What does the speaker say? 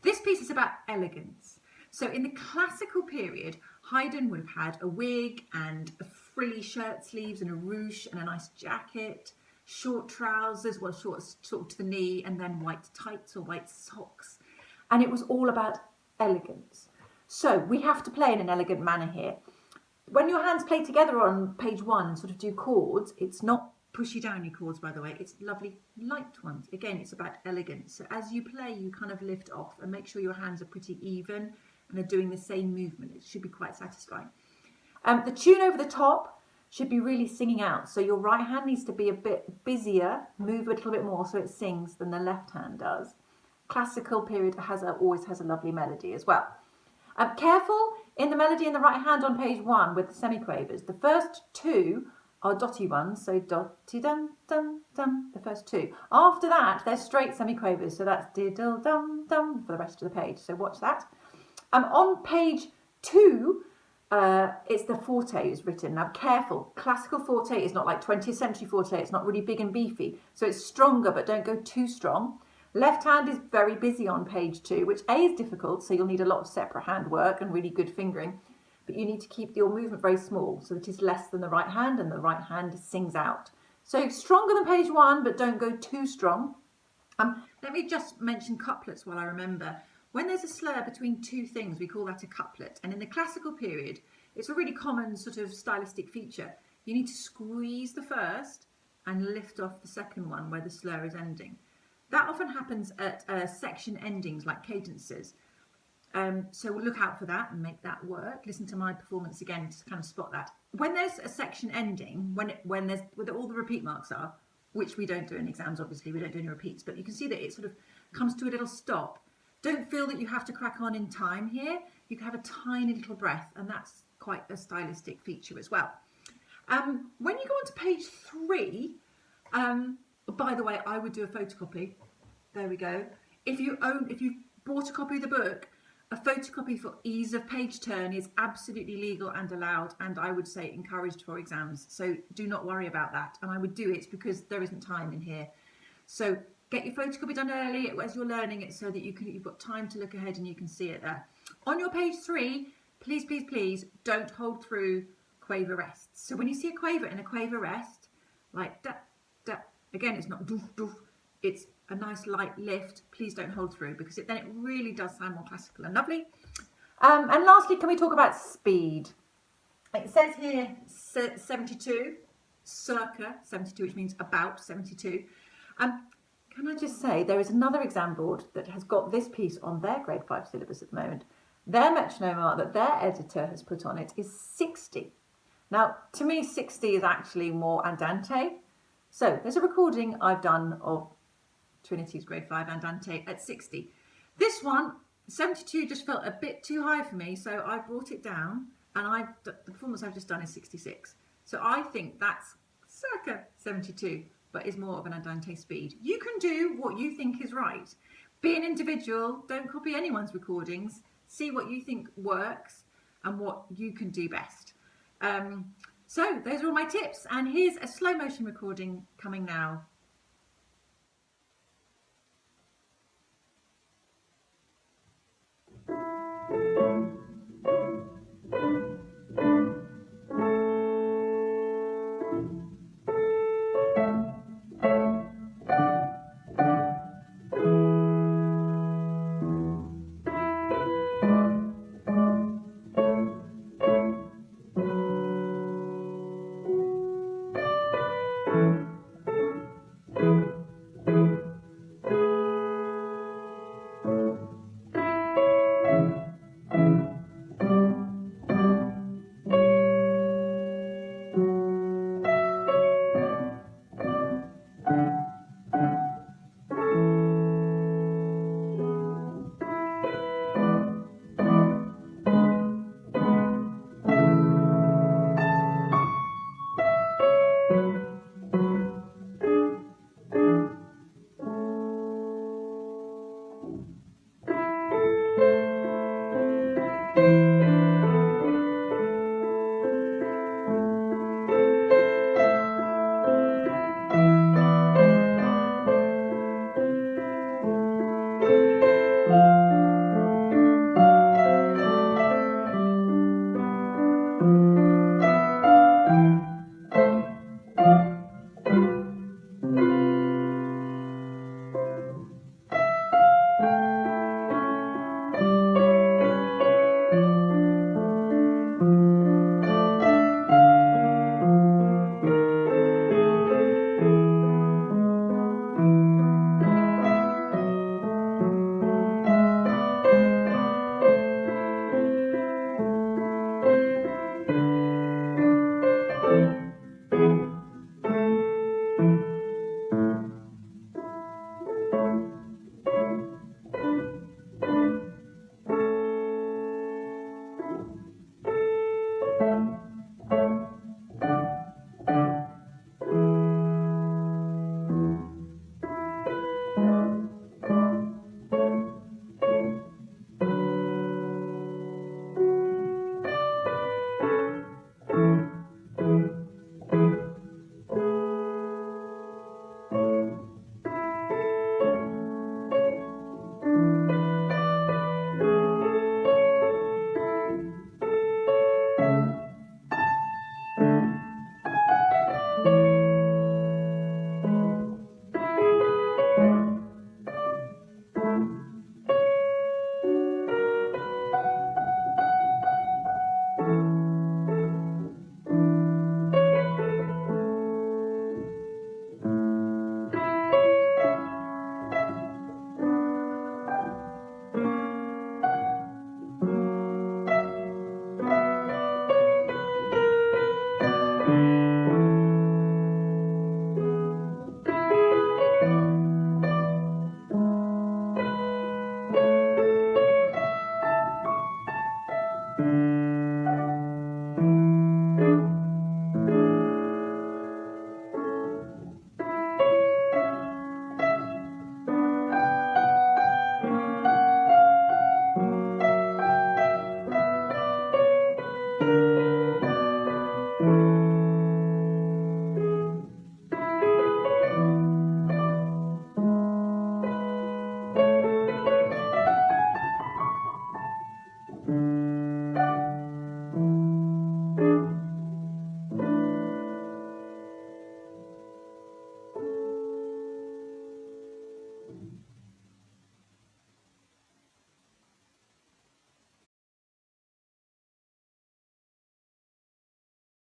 This piece is about elegance. So in the classical period, Haydn would have had a wig and a frilly shirt sleeves and a ruche and a nice jacket, short trousers, well, short to the knee, and then white tights or white socks. And it was all about elegance. So we have to play in an elegant manner here. When your hands play together on page 1 and sort of do chords, it's not pushy downy chords, by the way, it's lovely light ones. Again, it's about elegance. So as you play, you kind of lift off and make sure your hands are pretty even and are doing the same movement. It should be quite satisfying. The tune over the top should be really singing out. So your right hand needs to be a bit busier, move a little bit more so it sings than the left hand does. Classical period always has a lovely melody as well. Careful in the melody in the right hand on page 1 with the semiquavers. The first 2 are dotty ones, so dotty dum dum dum, the first 2. After that, they're straight semiquavers, so that's diddle dum dum for the rest of the page. So watch that. On page 2, it's the forte is written. Now careful, classical forte is not like 20th century forte. It's not really big and beefy, so it's stronger, but don't go too strong. Left hand is very busy on page 2, which A is difficult, so you'll need a lot of separate hand work and really good fingering. But you need to keep your movement very small so that it is less than the right hand and the right hand sings out. So stronger than page 1, but don't go too strong. Let me just mention couplets while I remember. When there's a slur between 2 things, we call that a couplet. And in the classical period, it's a really common sort of stylistic feature. You need to squeeze the first and lift off the second one where the slur is ending. That often happens at section endings like cadences. So we'll look out for that and make that work. Listen to my performance again to kind of spot that. When there's a section ending, when all the repeat marks are, which we don't do in exams, obviously, we don't do any repeats, but you can see that it sort of comes to a little stop. Don't feel that you have to crack on in time here. You can have a tiny little breath, and that's quite a stylistic feature as well. When you go on to page 3, by the way, I would do a photocopy. There we go. If you bought a copy of the book, a photocopy for ease of page turn is absolutely legal and allowed, and I would say encouraged for exams. So do not worry about that. And I would do it because there isn't time in here. So get your photocopy done early as you're learning it so that you've got time to look ahead and you can see it there. On your page 3, please, please, please don't hold through quaver rests. So when you see a quaver and a quaver rest, like da, da, again, it's not doof, doof, it's a nice light lift. Please don't hold through because then it really does sound more classical and lovely. And lastly, can we talk about speed? It says here 72, circa 72, which means about 72. Can I just say, there is another exam board that has got this piece on their grade 5 syllabus at the moment. Their metronome art that their editor has put on it is 60. Now, to me, 60 is actually more Andante. So there's a recording I've done of Trinity's grade 5 Andante at 60. This one, 72, just felt a bit too high for me, so I brought it down, and the performance I've just done is 66. So I think that's circa 72, but is more of an Andante speed. You can do what you think is right. Be an individual, don't copy anyone's recordings, see what you think works and what you can do best. So those are all my tips, and here's a slow motion recording coming now